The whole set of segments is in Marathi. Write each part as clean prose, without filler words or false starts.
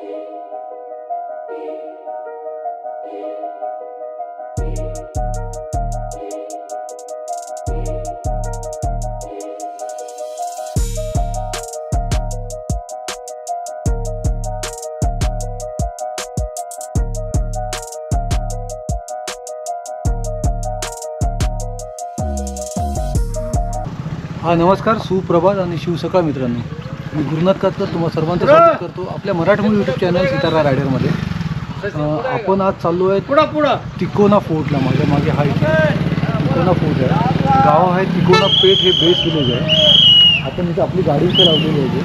हा नमस्कार, सुप्रभात आणि शिवसकाळ मित्रांनो. मी गुरुनाथ कातकर तुम्हा सर्वांचं स्वागत करतो आपल्या मराठमोळी यूट्यूब चॅनल सितारा रायडरमध्ये. आपण आज चाललो आहे तिकोना फोर्टला. माझ्या मागे हा तिकोना फोर्ट आहे. गाव आहे तिकोना पेठ, हे बेस विलेज आहे. आपण इथे आपली गाडी इथे लावलेली आहे.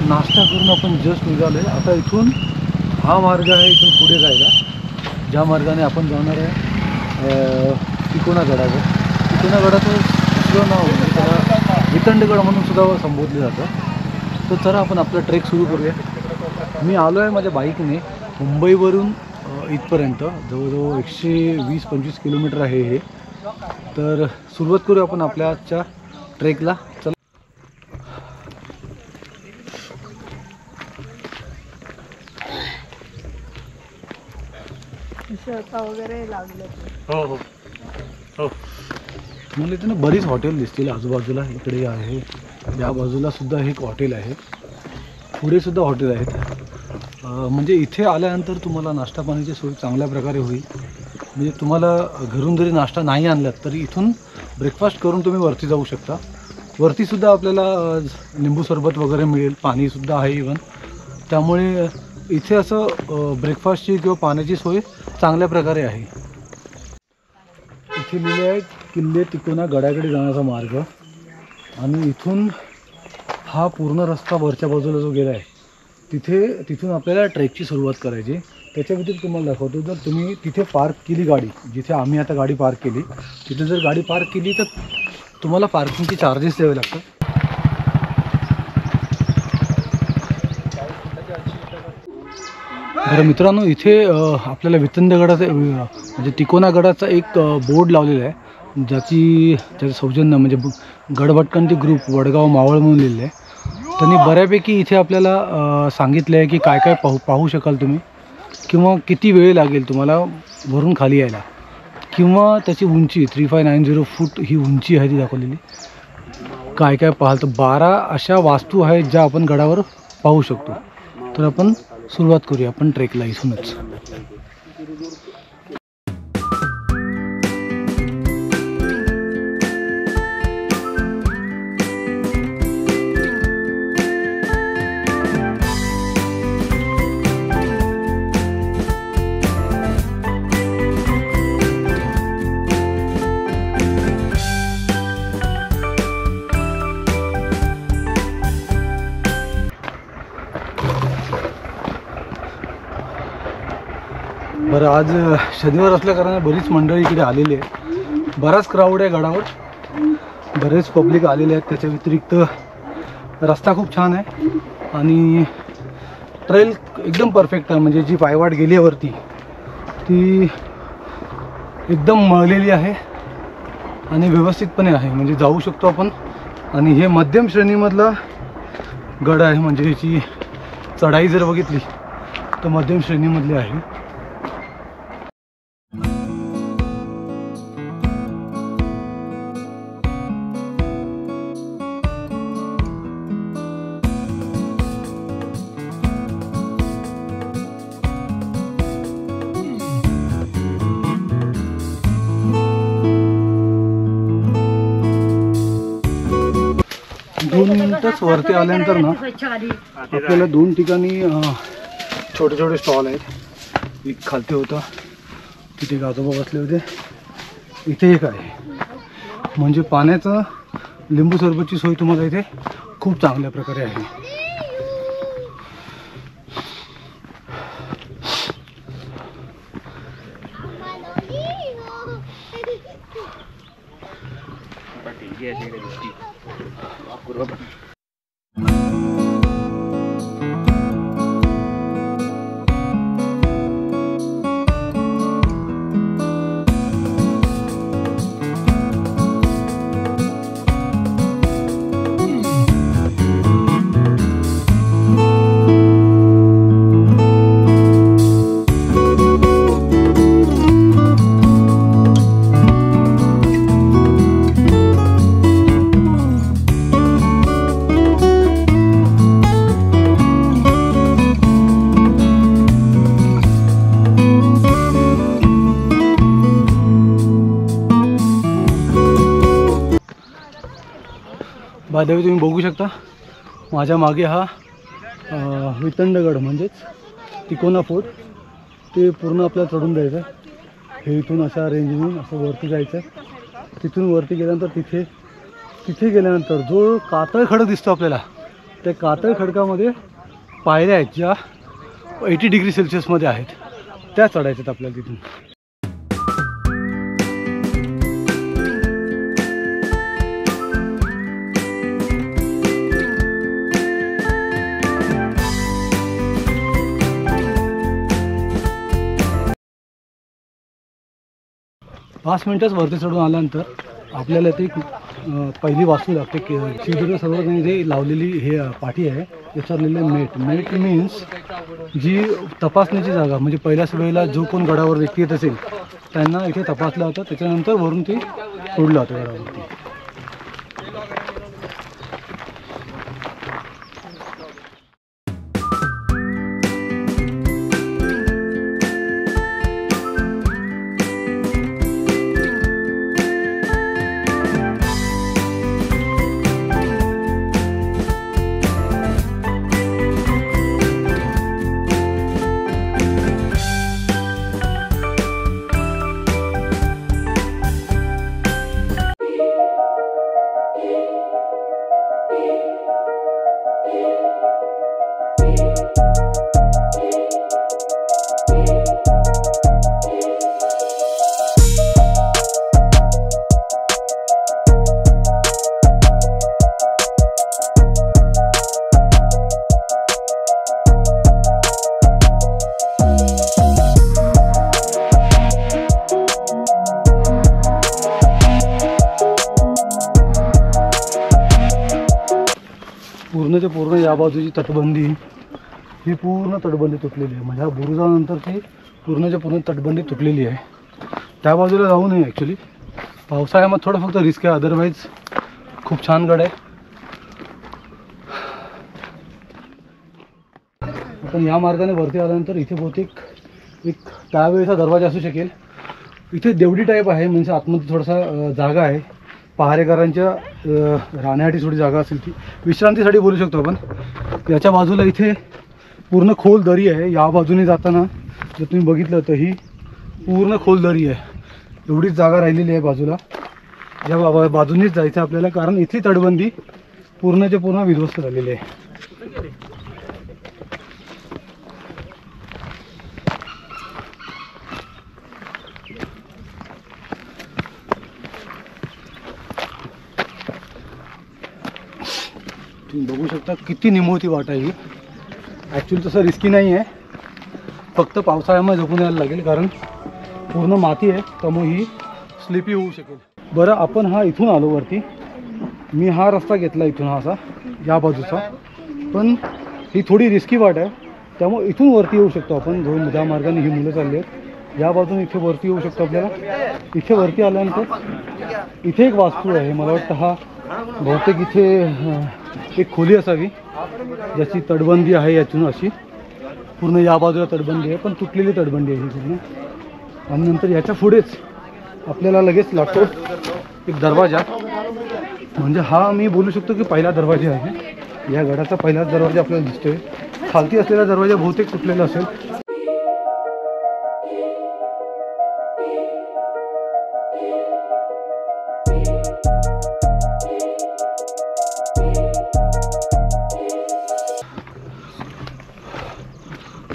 नाश्ता करून आपण जस्ट निघालो आहे. आता इथून हा मार्ग आहे इथून पुढे जायला, ज्या मार्गाने आपण जाणार आहे तिकोना गडावर. तिकोना गडाचं नाव त्याला वितंडगड म्हणून सुद्धा संबोधले जातं. तर चला आपण आपला ट्रेक सुरू करूया. मी आलो आहे माझ्या बाईकने मुंबईवरून इथपर्यंत, जवळजवळ 120-125 किलोमीटर आहे हे. तर सुरुवात करू आपण आपल्या आजच्या ट्रेकला. चला. वगैरे लागले. हो हो हो. मला इथे ना बरीच हॉटेल दिसतील आजूबाजूला. इकडे आहे, या बाजूला सुद्धा एक हॉटेल आहे, पुढे सुद्धा हॉटेल आहेत. म्हणजे इथे आल्यानंतर तुम्हाला नाश्ता पाण्याची सोय चांगल्या प्रकारे होईल. म्हणजे तुम्हाला घरून जरी नाश्ता नाही आणलात तरी इथून ब्रेकफास्ट करून तुम्ही वरती जाऊ शकता. वरतीसुद्धा आपल्याला लिंबू सरबत वगैरे मिळेल, पाणीसुद्धा आहे इवन. त्यामुळे इथे असं ब्रेकफास्टची किंवा पाण्याची सोय चांगल्या प्रकारे आहे. इथे लिहिले आहे किल्ले तिकोना गडाकडे जाण्याचा मार्ग. आणि इथून हा पूर्ण रस्ता वरच्या बाजूला जो गेला आहे तिथून आपल्याला ट्रेकची सुरुवात करायची. त्याच्या व्यतिरिक्त तुम्हाला दाखवतो, जर तुम्ही तिथे पार्क केली गाडी, जिथे आम्ही आता गाडी पार्क केली, तिथे जर गाडी पार्क केली तर तुम्हाला पार्किंगचे चार्जेस द्यावे लागतात. बरं मित्रांनो, इथे आपल्याला वितंडगडाचा म्हणजे तिकोना गडाचा एक बोर्ड लावलेला आहे, ज्याचं सौजन्य म्हणजे गडभटकंती ग्रुप वडगाव मावळ म्हणून लिहिलं आहे. त्यांनी बऱ्यापैकी इथे आपल्याला सांगितलं आहे की काय काय पाहू शकाल तुम्ही, किंवा किती वेळ लागेल तुम्हाला वरून खाली यायला, किंवा त्याची उंची 3590 फूट ही उंची आहे ती दाखवलेली. काय काय पाहाल तर 12 अशा वास्तू आहेत ज्या आपण गडावर पाहू शकतो. तर आपण सुरुवात करूया आपण ट्रेकला इथूनच. बरं, आज शनिवार असल्या कारणाने बरीच मंडळी इकडे आलेली आहे. बराच क्राऊड आहे गडावर, बरेच पब्लिक आलेले आहेत. त्याच्या व्यतिरिक्त रस्ता खूप छान आहे आणि ट्रेल एकदम परफेक्ट आहे. म्हणजे जी पायवाट गेली आहे वरती ती एकदम मळलेली आहे आणि व्यवस्थितपणे आहे, म्हणजे जाऊ शकतो आपण. आणि हे मध्यम श्रेणीमधला गड आहे, म्हणजे याची चढाई जर बघितली तर मध्यम श्रेणीमधली आहे. दोन मिनिटच वरती आल्यानंतर ना आपल्याला 2 ठिकाणी छोटे छोटे स्टॉल आहेत. एक खालती होता, तिथे आजोबा बसले होते. इथे एक आहे, म्हणजे पाण्याचं लिंबू सरबतची सोय तुम्हाला इथे खूप चांगल्या प्रकारे आहे. बाय तुम्ही बघू शकता माझ्या मागे हा वितंडगड म्हणजेच तिकोना फोर्ट, ते पूर्ण आपल्याला चढून जायचं आहे. हे इथून अशा रेंजने असं वरती जायचं आहे. तिथून वरती गेल्यानंतर तिथे गेल्यानंतर जो कातळ खडक दिसतो आपल्याला, त्या कातळ खडकामध्ये पायऱ्या आहेत ज्या 80 डिग्री सेल्सिअसमध्ये आहेत, त्या चढायच्यात आपल्याला तिथून. पाच मिनटच वरती चढून आल्यानंतर आपल्याला ते पहिली वास्तू लागते की सिंधुदुर्ग सर्वजण जे लावलेली हे पाठी आहे त्याच्यावर लिहिलेलं मेट मीन्स जी तपासण्याची जागा, म्हणजे पहिल्याच वेळेला जो कोण गडावर व्यक्ती येत असेल त्यांना इथे तपासलं होतं, त्याच्यानंतर वरून ते सोडलं होतं गडावरती. पूर्णच्या पूर्ण या बाजूची तटबंदी ही पूर्ण तटबंदी तुटलेली आहे. म्हणजे हा बुरुजानंतरची पूर्णच्या पूर्ण तटबंदी तुटलेली आहे. त्या बाजूला जाऊ नये ॲक्च्युली, पावसाळ्यामध्ये थोडं फक्त रिस्क आहे, अदरवाईज खूप छान गड आहे. आपण या मार्गाने वरती आल्यानंतर इथे बहुतेक एक त्यावेळेचा दरवाजा असू शकेल. इथे देवडी टाईप आहे, म्हणजे आतमध्ये थोडासा जागा आहे, पहारेकरांच्या राहण्यासाठी थोडी जागा असेल ती, विश्रांतीसाठी बोलू शकतो आपण. याच्या बाजूला इथे पूर्ण खोल दरी आहे. या बाजूने जाताना जर तुम्ही बघितलं तर ही पूर्ण खोल दरी आहे, एवढीच जागा राहिलेली आहे बाजूला. या बाजूनेच जायचं आपल्याला, कारण इथली तटबंदी पूर्णच्या पूर्ण विध्वस्त झालेली आहे. तुम्ही बघू शकता किती निमुळती वाट आहे ही. ॲक्च्युली तसं रिस्की नाही आहे, फक्त पावसाळ्यामध्ये झोपून यायला लागेल, कारण पूर्ण माती आहे, त्यामुळे ही स्लिपी होऊ शकेल. बरं, आपण हा इथून आलो वरती. मी हा रस्ता घेतला इथून, हा असा या बाजूचा, पण ही थोडी रिस्की वाट आहे, त्यामुळे इथून वरती येऊ शकतो आपण. जो ज्या मार्गाने ही मुलं चालली आहेत या बाजूने इथे वरती येऊ शकतो आपल्याला. इथे वरती आल्यानंतर इथे एक वास्तू आहे, मला वाटतं हा बहुतेक इथे एक खोली असावी ज्याची तटबंदी आहे यातून अशी. पूर्ण या बाजूला तटबंदी आहे, पण तुटलेली तटबंदी आहे ही पूर्ण. आणि नंतर याच्या पुढेच आपल्याला लगेच लागतो एक दरवाजा, म्हणजे हा मी बोलू शकतो की पहिला दरवाजा आहे. या गडाचा पहिलाच दरवाजा आपल्याला दिसतोय. खालती असलेला दरवाजा बहुतेक तुटलेला असेल.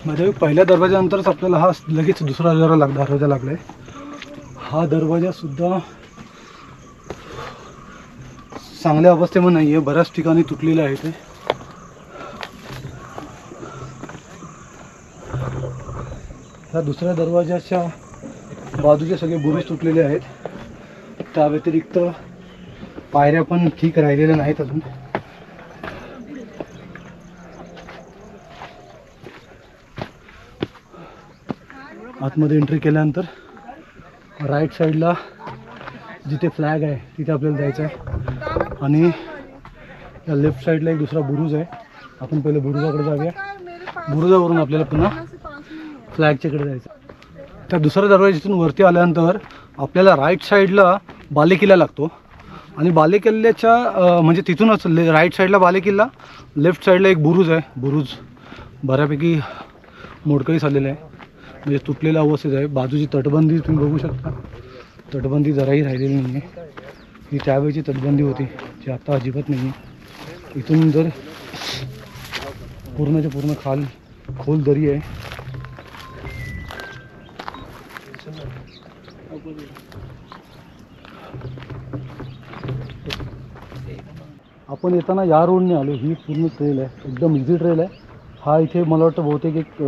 म्हणजे पहिल्या दरवाजानंतरच आपल्याला हा लगेच दुसरा दरवाजा लागला आहे. हा दरवाजासुद्धा चांगल्या अवस्थेमध्ये नाही आहे, बऱ्याच ठिकाणी तुटलेला आहे ते. ह्या दुसऱ्या दरवाजाच्या बाजूचे सगळे बुरुज तुटलेले आहेत. त्या व्यतिरिक्त पायऱ्या पण ठीक राहिलेल्या नाहीत अजून. आतमध्ये एंट्री केल्यानंतर राईट साईडला जिथे फ्लॅग आहे तिथे आपल्याला जायचं आहे. आणि या लेफ्ट साईडला एक दुसरा बुरुज आहे. आपण पहिले बुरुजाकडे जाऊया. बुरुजावरून आपल्याला पुन्हा फ्लॅगच्याकडे जायचं. त्या दुसऱ्या दरवाजातून वरती आल्यानंतर आपल्याला राईट साईडला बालेकिल्ला लागतो. आणि बालेकिल्ल्याच्या म्हणजे तिथूनच राईट साईडला बालेकिल्ला, लेफ्ट साईडला एक बुरुज आहे. बुरुज बऱ्यापैकी मोडकळीस आलेलं आहे, म्हणजे तुटलेल्या अवस्थेत आहे. बाजूची तटबंदी तुम्ही बघू शकता, तटबंदी जराही राहिलेली नाही आहे. ही त्यावेळची तटबंदी होती जी आता अजिबात नाही आहे. इथून जर पूर्णच्या पूर्ण खोल दरी आहे. आपण येताना या रोडने आलो. ही पूर्ण ट्रेल आहे, एकदम इझी ट्रेल आहे. हा इथे मला वाटतं बहुतेक एक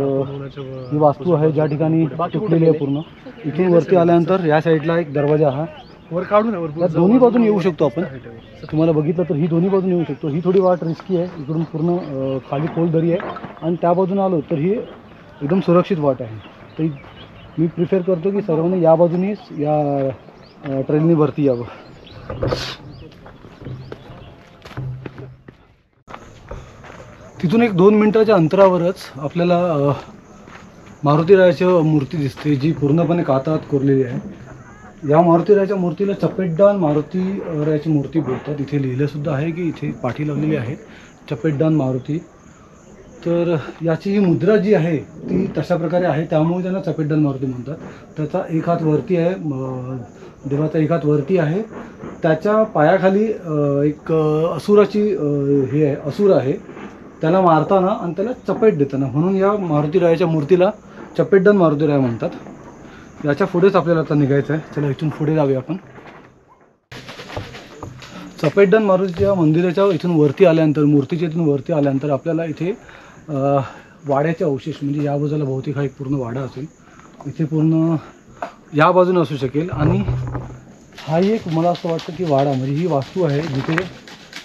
ही वास्तू आहे ज्या ठिकाणी तुटलेली आहे पूर्ण. इथून वरती आल्यानंतर या साईडला एक दरवाजा, हा वर काढून या दोन्ही बाजून येऊ शकतो आपण. तुम्हाला बघितलं तर ही दोन्ही बाजून येऊ शकतो. ही थोडी वाट रिस्की आहे, इकडून पूर्ण खाली खोल दरी आहे. आणि त्या बाजून आलो तर ही एकदम सुरक्षित वाट आहे. तर मी प्रिफर करतो की सर्वांनी या बाजूनीच या ट्रेननी वरती यावं. तिथून एक 2 मिनिटाच्या अंतरावरच आपल्याला मारुतीरायाची मूर्ती दिसते, जी पूर्णपणे कातळात कोरलेली आहे. या मारुतीरायाच्या मूर्तीला चपेटदान मारुतीरायाची मूर्ती बोलतात. इथे लिहिलंसुद्धा आहे की इथे पाठी लावलेली आहे चपेटदान मारुती. तर याची ही मुद्रा जी आहे ती तशा प्रकारे आहे, त्यामुळे त्यांना चपेटदान मारुती म्हणतात. त्याचा एक हात वरती आहे, देवाचा एक हात वरती आहे. त्याच्या पायाखाली एक असुराची हे आहे, असुर आहे. त्याला मारताना आणि त्याला चपेट देताना, म्हणून या मारुतीरायाच्या मूर्तीला चपेटदान मारुतीराय म्हणतात. याच्या पुढेच आपल्याला आता निघायचं आहे. चला इथून पुढे जाऊया आपण. चपेटदान मारुतीच्या मंदिराच्या इथून वरती आल्यानंतर, मूर्तीच्या इथून वरती आल्यानंतर आपल्याला इथे वाड्याचे अवशेष, म्हणजे या बाजूला बहुतेक हा एक पूर्ण वाडा असेल, इथे पूर्ण या बाजूने असू शकेल. आणि हा एक मला असं वाटतं की वाडा, म्हणजे ही वास्तू आहे जिथे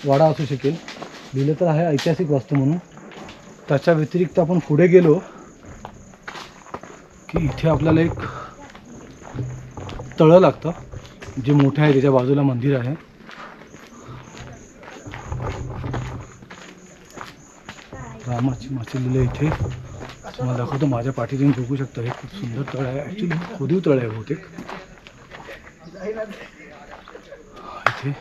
वाडा असू शकेल. लिहिलं तर आहे ऐतिहासिक वास्तू म्हणून. त्याच्या व्यतिरिक्त आपण पुढे गेलो की इथे आपल्याला एक तळं लागतं जे मोठं आहे, त्याच्या बाजूला मंदिर आहे. रामाची माची लिहिलं इथे. तुम्हाला दाखवतो, माझ्या पाठी तुम्ही बघू शकता. हे खूप सुंदर तळ आहे, ॲक्च्युली खोदीव तळ आहे बहुतेक. इथे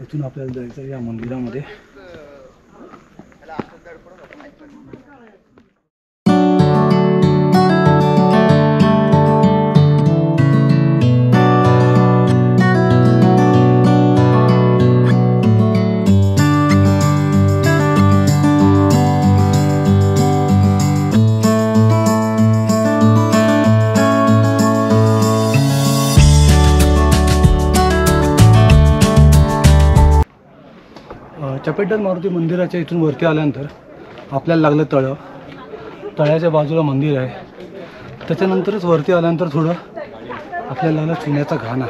इथून आपल्याला जायचं या मंदिरामध्ये. चपेटदान मारुती मंदिराच्या इथून वरती आल्यानंतर आपल्याला लागलं तळं. तळ्याच्या बाजूला मंदिर आहे. त्याच्यानंतरच वरती आल्यानंतर थोडं आपल्याला लागला चुन्याचा घाणा.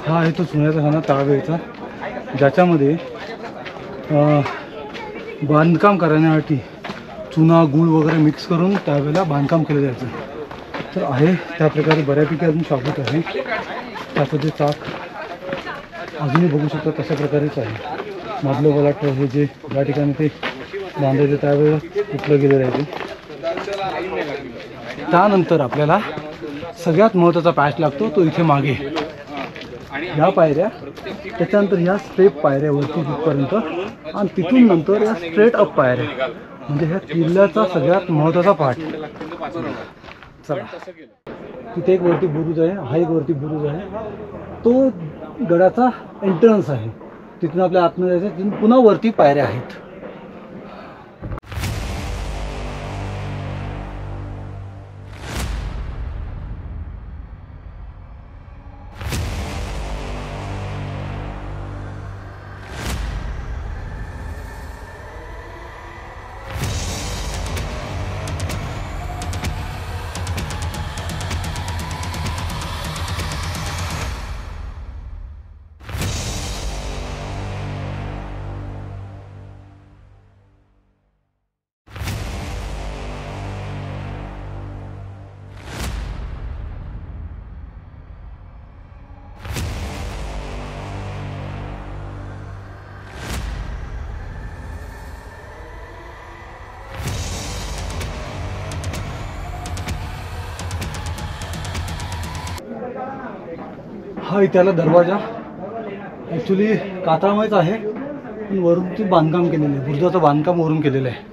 हा आहे तो चुन्याचा घाणा त्यावेळेचा, ज्याच्यामध्ये बांधकाम करण्यासाठी चुना गूळ वगैरे मिक्स करून त्यावेळेला बांधकाम केलं जायचं. तर आहे त्या प्रकारे बऱ्यापैकी अजून शाबूत आहे. त्याचं जे चाक अजूनही बघू शकतो तशा प्रकारेच आहे. मधलं बलाट हे जे या ठिकाणी ते बांधायचं त्यावेळेला तुटलं गेलेलं आहे ते. त्यानंतर आपल्याला सगळ्यात महत्त्वाचा पॅच लागतो तो इथे मागे. ह्या पायऱ्या, त्याच्यानंतर ह्या स्टेप पायऱ्या वरती तिथपर्यंत, आणि तिथून नंतर या स्ट्रेट अप पायऱ्या, म्हणजे ह्या किल्ल्याचा सगळ्यात महत्त्वाचा पार्ट. चला, तिथे एक वरती बुरुज आहे, हा एक वरती बुरुज आहे. तो गडाचा एंट्रन्स आहे. तिथून आपल्या आतमध्ये जायचं, तिथून पुन्हा वरती पायऱ्या आहेत. हा त्याला दरवाजा ॲक्च्युली कातळामुळेच आहे, पण वरून ते बांधकाम केलेलं आहे, बुरुजाचं बांधकाम वरून केलेलं आहे.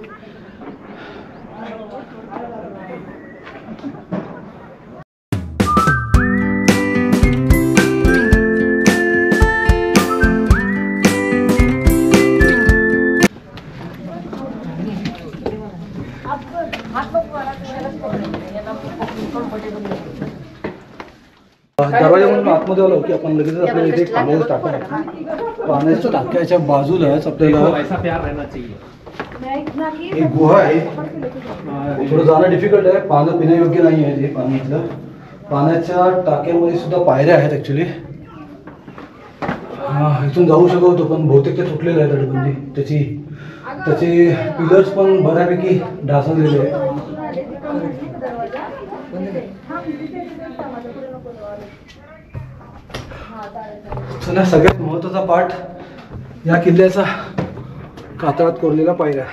दरवाजामधून आतमध्ये आलो की आपण लगेच आपल्याला इथे एक पाण्याचं टाकं आहे. पाण्याच्या टाक्याच्या बाजूलाच आपल्याला एक गुहा आहे. थोडं जाणं डिफिकल्ट आहे, पाणी पिण्यायोग्य नाही आहे ते पाण्यातलं. पाण्याच्या टाक्यामध्ये सुद्धा पायऱ्या आहेत ॲक्च्युली. इथून जाऊ शकतो पण बहुतेक ते तुटलेलं आहे तटबंदी. त्याचे पिलर्स पण बऱ्यापैकी ढासळलेले आहेत. चला, सगळ्यात महत्त्वाचा पार्ट या किल्ल्याचा कातळात कोरलेला पायऱ्या.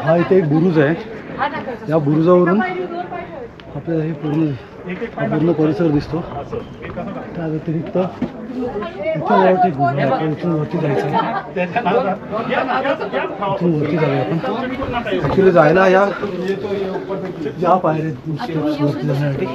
हा इथे एक बुरुज आहे. या बुरुजावरून आपल्याला हे पूर्ण परिसर दिसतो. त्या व्यतिरिक्त इथून वरती जायचं आहे. इथून वरती जाऊया आपण. ॲक्च्युली जायला या पायऱ्या स्टेप्स वरती जाण्यासाठी.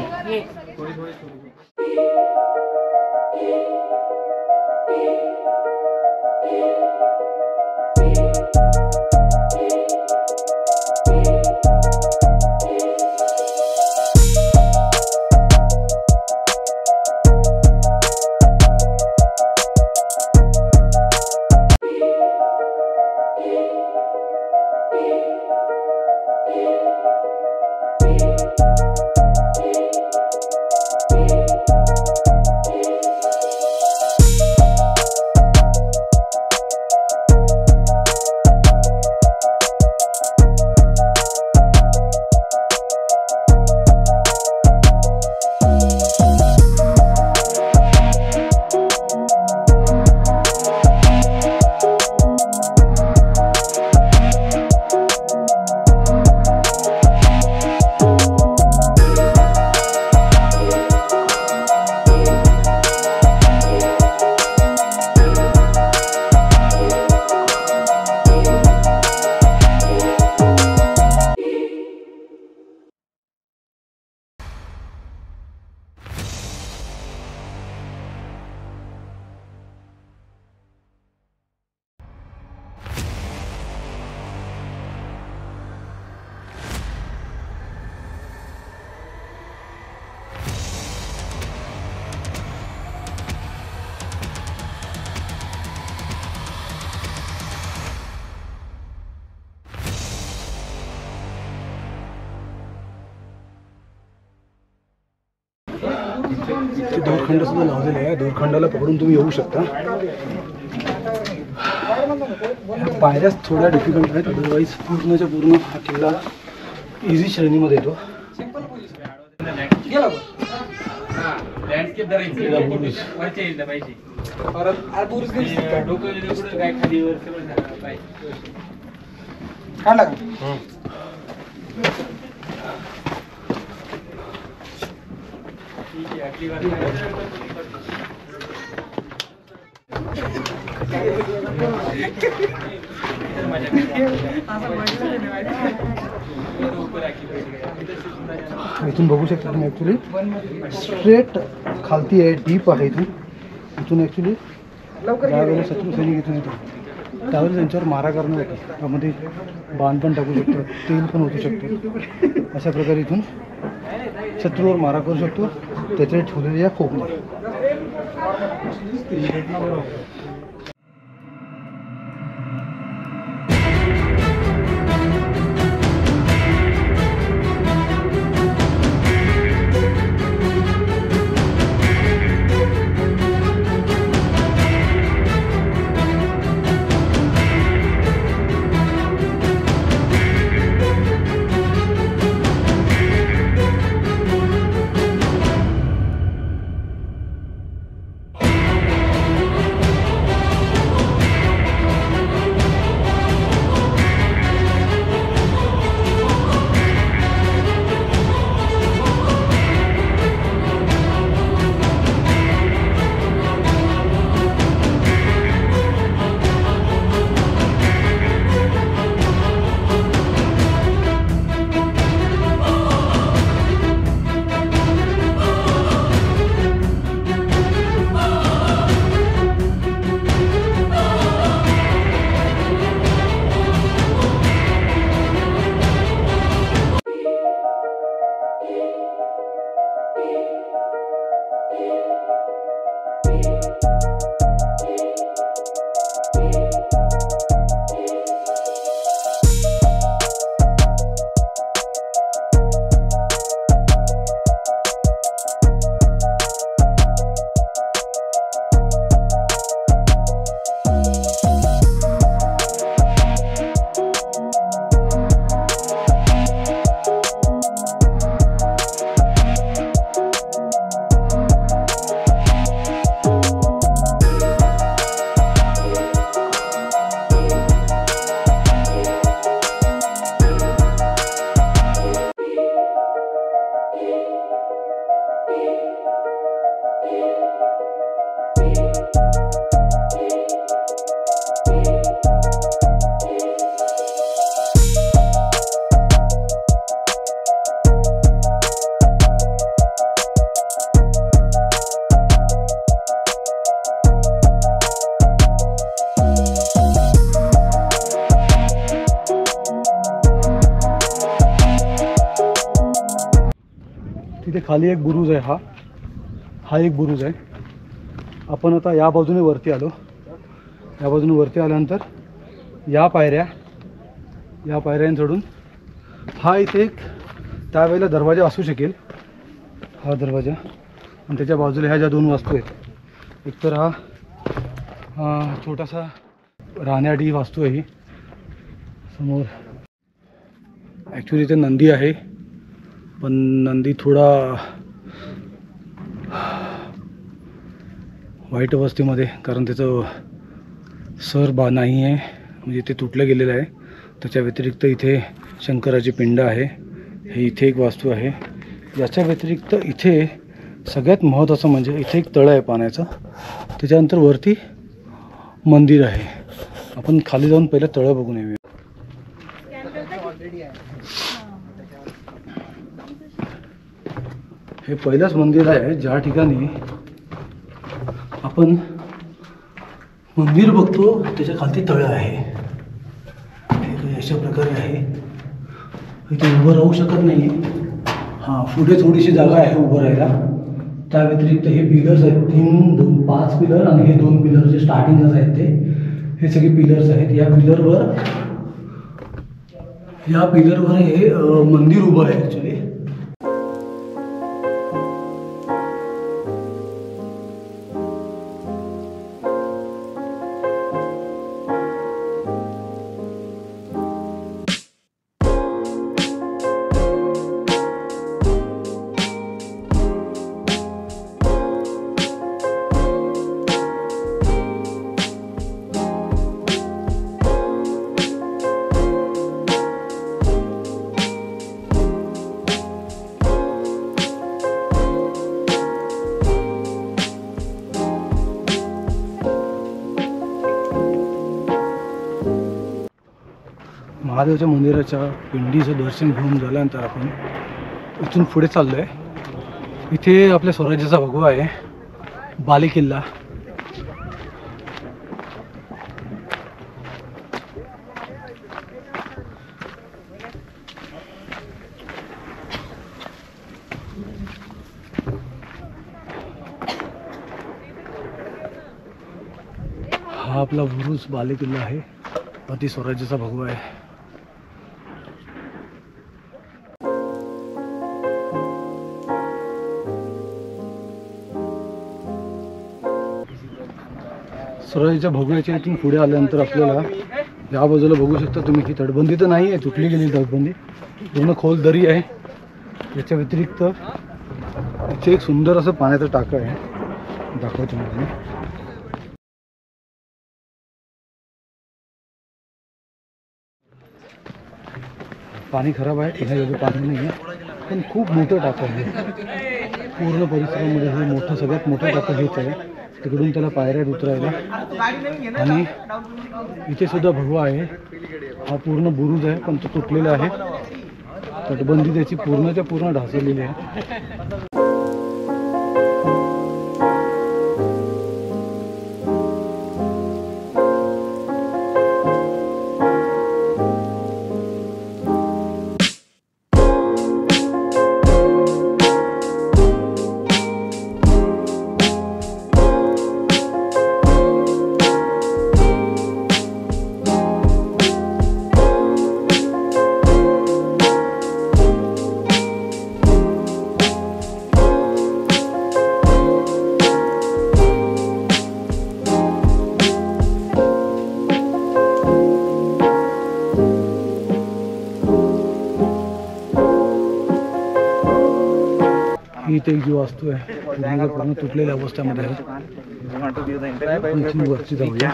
दोरखंड सुद्धा लावलेले आहे. दोरखंडाला पकडून तुम्ही येऊ शकता. पायऱ्या थोड्या डिफिकल्ट आहेत, अदरवाईज पूर्णच्या पूर्ण हा किल्ला इझी श्रेणीमध्ये येतो. इथून बघू शकता तुम्ही. ॲक्च्युली स्ट्रेट खालती आहे, डीप आहे. इथून ॲक्च्युली ज्यावेळेला शत्रू सैनिक इथून येतो त्यावेळेस त्यांच्यावर मारा करणं होतं. त्यामध्ये बाण पण टाकू शकतो, तेल पण ओतू शकतो. अशा प्रकारे इथून शत्रूवर मारा करू शकतो त्याचे ठेवलेल्या या खोपणे. तिथे खाली एक बुरुज आहे, हा एक बुरुज आहे. आपण आता या बाजूने वरती आलो. या बाजूने वरती आल्यानंतर या पायऱ्यां चढून हा इथे एक त्यावेळेला दरवाजा असू शकेल, हा दरवाजा. आणि त्याच्या बाजूला ह्या ज्या 2 वास्तू आहेत, एकतर हा छोटासा राहण्याआधी वास्तू आहे ही समोर. ॲक्च्युली इथे नंदी आहे, पण नंदी थोडा वाईट अवस्थेमध्ये, कारण त्याचं सर नाही आहे, म्हणजे ते तुटलं गेलेलं आहे. त्याच्या व्यतिरिक्त इथे शंकराची पिंड आहे, हे इथे एक वास्तू आहे. याच्या व्यतिरिक्त इथे सगळ्यात महत्त्वाचं म्हणजे इथे एक तळं आहे पाण्याचं, त्याच्यानंतर वरती मंदिर आहे. आपण खाली जाऊन पहिलं तळं बघून येऊया. हे पहिलंच मंदिर आहे ज्या ठिकाणी आपण मंदिर बघतो त्याच्या खालती तळं आहे. हे अशा प्रकारे आहे. इथे उभं राहू शकत नाही. हां, पुढे थोडीशी जागा आहे उभं राहायला. त्या व्यतिरिक्त हे पिलर्स आहेत, 5 पिलर आणि हे 2 पिलर जे स्टार्टिंगच आहेत हे सगळे पिलर्स आहेत. या पिलरवर हे मंदिर उभं आहे ॲक्च्युली. महादेवच्या मंदिराच्या पिंडीचं दर्शन घेऊन झाल्यानंतर आपण इथून पुढे चाललो आहे. इथे आपल्या स्वराज्याचा भगवा आहे, बालेकिल्ला. हा आपला बुरुज बालेकिल्ला आहे, अति स्वराज्याचा भगवा आहे. स्वराज्याच्या भगव्याच्या इथून पुढे आल्यानंतर आपल्याला या बाजूला बघू शकता तुम्ही की तटबंदी तर नाही आहे, तुटली गेलेली तटबंदी, पूर्ण खोल दरी आहे. याच्या व्यतिरिक्त इथे एक सुंदर असं पाण्याचं टाकं आहे, दाखवतो मी. पाणी खराब आहे, पिण्यायोग्य पाणी नाही आहे, पण खूप मोठं टाकं आहे. पूर्ण परिसरामध्ये हे मोठं, सगळ्यात मोठं टाकं हेच आहे. तिकडून त्याला पायऱ्या उतरायला. आणि इथे सुद्धा भगवा आहे. हा पूर्ण बुरुज आहे, पण तो तुटलेला आहे. तटबंदी त्याची पूर्णच्या पूर्ण ढासळलेली आहे. इथे एक जी वास्तू आहे पूर्ण तुटलेल्या अवस्थेमध्ये आहे. आणखी वरती जाऊया.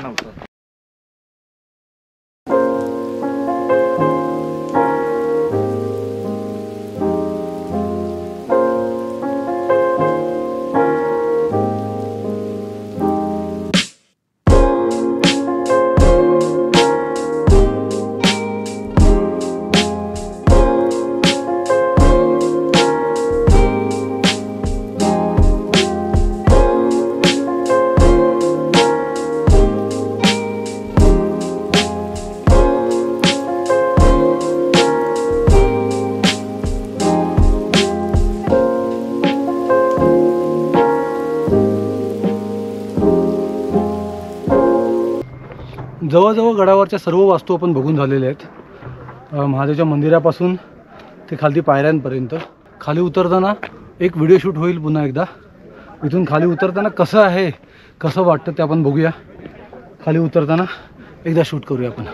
जवळजवळ गडावरच्या सर्व वास्तू आपण बघून झालेल्या आहेत. महादेवच्या मंदिरापासून ते खाली पायऱ्यांपर्यंत. खाली उतरताना एक व्हिडिओ शूट होईल पुन्हा एकदा. इथून खाली उतरताना कसं आहे, कसं वाटतं ते आपण बघूया. खाली उतरताना एकदा शूट करूया आपण.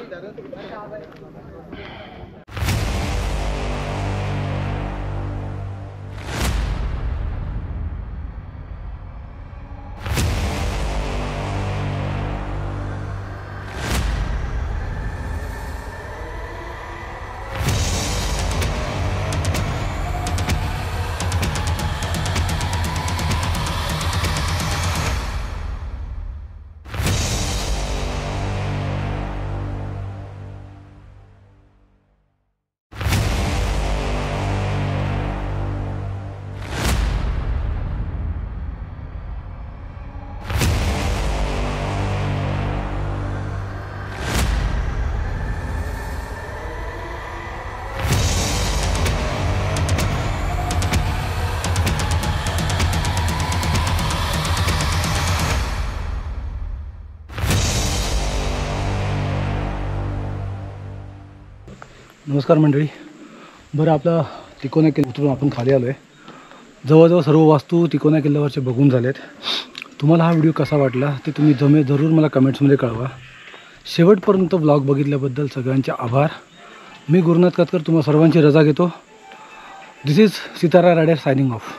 नमस्कार मंडळी. बरं, आपला तिकोना किल्ला उतरून आपण खाली आलो आहे. जवळजवळ सर्व वास्तू तिकोना किल्ल्यावरचे बघून झालेत. तुम्हाला हा व्हिडिओ कसा वाटला ते तुम्ही जरूर मला कमेंट्समध्ये कळवा. शेवटपर्यंत ब्लॉग बघितल्याबद्दल सगळ्यांचे आभार. मी गुरुनाथ कातकर तुम्हा सर्वांची रजा घेतो. This is Sitara Rider signing of.